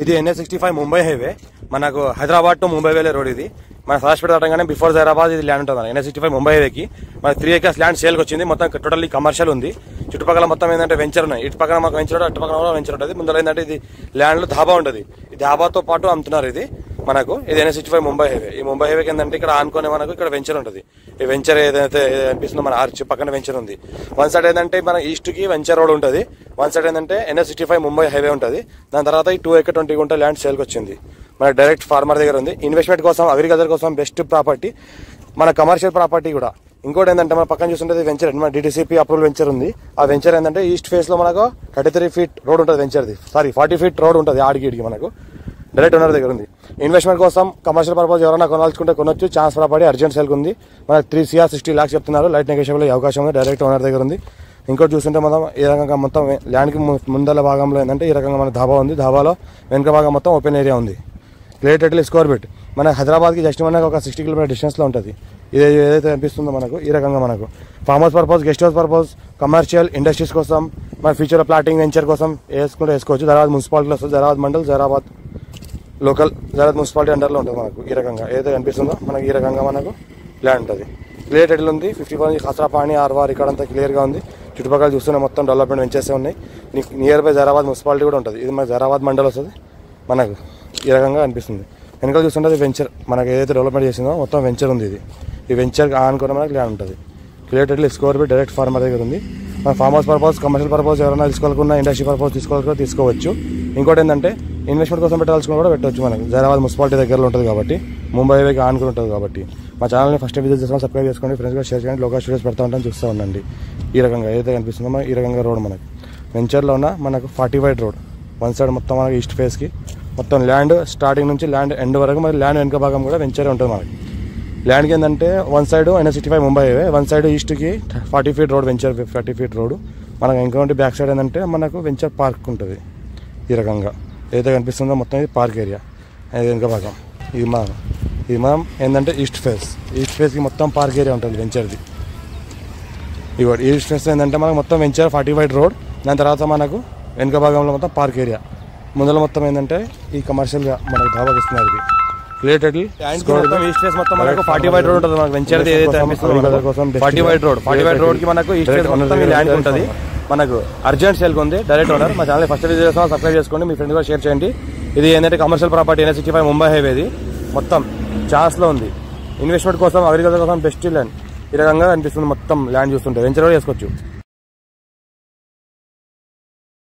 ఇది NH65 Mumbai highway, మనకు Hyderabad to Mumbai వెళ్ళే రోడ్ ఇది. మన సదాశివపేట దాటంగానే బిఫోర్ జైరాబాద్ ఇది ల్యాండ్ ఉంటుంది. NH65 ముంబై హైవేకి మన 3 acres ల్యాండ్ సేల్కి వచ్చింది. మొత్తం టోటల్లీ కమర్షియల్ ఉంది. చుట్టుపక్కల మొత్తం ఏంటంటే వెంచర్ ఉన్నాయి. ఇటు పక్కన మాకు వెంచర్, అటు పక్కన కూడా వెంచర్ ఉంటుంది. ముందర ఏంటంటే ఇది ల్యాండ్ లో ధాబా ఉంటుంది. ఈ ధాబాతో పాటు అమ్ముతున్నారు. ఇది మనకు ఇది NH65 ముంబై హైవే. ఈ ముంబై హైవేకి ఏంటంటే ఇక్కడ ఆనుకునే మనకు ఇక్కడ వెంచర్ ఉంటుంది. ఈ వెంచర్ ఏదైతే అనిపిస్తుందో మన ఆర్చ్ పక్కన వెంచర్ ఉంది. వన్ సైడ్ ఏంటంటే మన ఈస్ట్ కి వెంచర్ రోడ్ ఉంటుంది. వన్ సైడ్ ఏంటంటే NH65 ముంబై హైవే ఉంటుంది. దాని తర్వాత ఈ 2 acre 20 గుంట ల్యాండ్ సేల్కి వచ్చింది. మన డైరెక్ట్ ఫార్మర్ దగ్గర ఉంది. ఇన్వెస్ట్మెంట్ కోసం, అగ్రికల్చర్ కోసం బెస్ట్ ప్రాపర్టీ, మన కమర్షియల్ ప్రాపర్టీ కూడా. ఇంకోటి ఏంటంటే మన పక్కన చూస్తుంటే వెంచర్, మన DTCP అప్రూవల్ వెంచర్ ఉంది. ఆ వెంచర్ ఏంటంటే ఈస్ట్ ఫేస్ లో మనకు 33 feet రోడ్ ఉంటుంది. వెంచర్ది 40 feet రోడ్ ఉంటుంది. ఆడికి మనకు డైరెక్ట్ ఓనర్ దగ్గర ఉంది. ఇన్వెస్ట్మెంట్ కోసం, కమర్షియల్ పర్పస్ ఎవరైనా కొనాల్చుకుంటే కొనొచ్చు. ఛాన్స్ ప్రాపర్టీ అర్జెంట్ సేల్కి ఉంది. మనకు 3 CR 60 lakhs చెప్తున్నారు. లైట్ నెగోషియబుల్ అవకాశం ఉంది. డైరెక్ట్ ఓనర్ దగ్గర ఉంది. ఇంకోటి చూస్తుంటే మనం ఈ రకంగా మొత్తం ల్యాండ్కి ముందల భాగంలో ఏంటంటే ఈ రకంగా మన ధాబా ఉంది. ధాబాలో వెనుక భాగం మొత్తం ఓపెన్ ఏరియా ఉంది. Clear title square feet. మన హైదరాబాద్కి జస్ట్ మనకు ఒక 60 kilometer డిస్టెన్స్లో ఉంటుంది. ఇది ఏదైతే అనిపిస్తుందో మనకు ఈ రకంగా మనకు form house purpose, guest house purpose, commercial, industries కోసం, మన ఫ్యూచర్లో ప్లాటింగ్ వెంచర్ కోసం వేసుకుంటే వేసుకోవచ్చు. జైరాబాద్ మున్సిపాలిటీలో వస్తుంది. జైరాబాద్ మండల్, జైరాబాద్ లోకల్, జైరాబాద్ మున్సిపాలిటీ అండర్లో ఉంటుంది. మనకు ఈ రకంగా ఏదైతే అనిపిస్తుందో మనకు ఈ రకంగా మనకు ల్యాండ్ ఉంటుంది. క్లియర్ టైటిల్ ఉంది. 50 ఖసరాపాణి ఆర్వార్ ఇక్కడంతా క్లియర్గా ఉంది. చుట్టుపక్కల చూస్తున్న మొత్తం డెవలప్మెంట్ వెంచర్సే ఉన్నాయి. నియర్ బై జైరాబాద్ మున్సిపాలిటీ కూడా ఉంటుంది. ఇది మన జైరాబాద్ మండల్ వస్తుంది. మనకు ఈ రకంగా అనిపిస్తుంది. వెనకాల చూస్తుంటే వెంచర్ మనకు ఏదైతే డెవలప్మెంట్ చేసిందో మొత్తం వెంచర్ ఉంది. ఈ వెంచర్ ఆనుకున్న మనకు ల్యాండ్ ఉంటుంది. Clear title square feet direct farmer దగ్గర ఉంది. మన farm house purpose, commercial purpose ఎవరైనా తీసుకోవాలనుకున్నా, ఇండస్ట్రీ పర్పస్ తీసుకోవచ్చు. ఇంకోటి ఏంటంటే ఇన్వెస్ట్మెంట్ కోసం పెట్టాల్సుకుని కూడా పెట్టవచ్చు. మనకు జైరాబాద్ మున్సిపాలిటీ దగ్గరలో ఉంటుంది కాబట్టి, ముంబై హైవేకి ఆనుకుని ఉంటుంది కాబట్టి. మా ఛానల్ని ఫస్ట్ విజిట్ చేసుకోండి, సబ్స్క్రైబ్ చేసుకోండి, ఫ్రెండ్స్ కూడా షేర్ చేయండి. లోకల్ స్టూడియోస్ పెడతా ఉంటాను, చూస్తూ ఉండండి. ఈ రకంగా ఏదైతే కనిపిస్తుందో ఈ రకంగా రోడ్ మనకు వెంచర్లో ఉన్న మనకు 40 feet రోడ్. వన్ సైడ్ మొత్తం మనకి ఈస్ట్ ఫేస్కి మొత్తం ల్యాండ్ స్టార్టింగ్ నుంచి ల్యాండ్ ఎండ్ వరకు, మరి ల్యాండ్ వెనుక భాగం కూడా వెంచరే ఉంటుంది. మనకి ల్యాండ్కి ఏంటంటే one side NH65 Mumbai highway, one side ఈస్ట్కి 40 feet road, venture 40 feet road. మనకు ఇంకోటి బ్యాక్ సైడ్ ఏంటంటే మనకు వెంచర్ పార్క్ ఉంటుంది. ఈ రకంగా ఏదైతే కనిపిస్తుందో మొత్తం ఇది పార్క్ ఏరియా. అది వెనుక భాగం ఇది మనం ఏంటంటే ఈస్ట్ ఫేస్కి మొత్తం పార్క్ ఏరియా ఉంటుంది వెంచర్ది. ఇవ్వండి ఈస్ట్ ఫేస్ ఏంటంటే మనకు మొత్తం వెంచర్ 40 feet రోడ్. దాని తర్వాత మనకు వెనుక భాగంలో మొత్తం పార్క్ ఏరియా. ముందర మొత్తం ఏంటంటే ఈ కమర్షియల్గా మనకు ధాబాకి ఇస్తున్నారు. ఇది క్లియర్ టైటిల్ ఈస్ట్ ఫేస్ మొత్తం మనకు 40 feet రోడ్ ఉంటుంది. మనకు వెంచర్ ఏదైతే 40 feet రోడ్కి మనకు ఈస్ట్ ఫేస్ మొత్తం ల్యాండ్ ఉంటుంది. మనకు అర్జెంట్ సేల్కి ఉంది. Direct owner. మా ఛానల్ ఫస్ట్ విజిట్ చేస్తాం, సబ్స్క్రైబ్ చేసుకోండి, మీ ఫ్రెండ్ కూడా షేర్ చేయండి. ఇది ఏంటంటే కమర్షియల్ ప్రాపర్టీ NH65 ముంబై హైవేది. మొత్తం ఛాన్స్లో ఉంది. ఇన్వెస్ట్మెంట్ కోసం, అగ్రికల్చర్ కోసం బెస్ట్ ల్యాండ్. ఈ రకంగా అనిపిస్తుంది మొత్తం ల్యాండ్ చూస్తుంటే. వెంచర్ కూడా చేసుకోవచ్చు.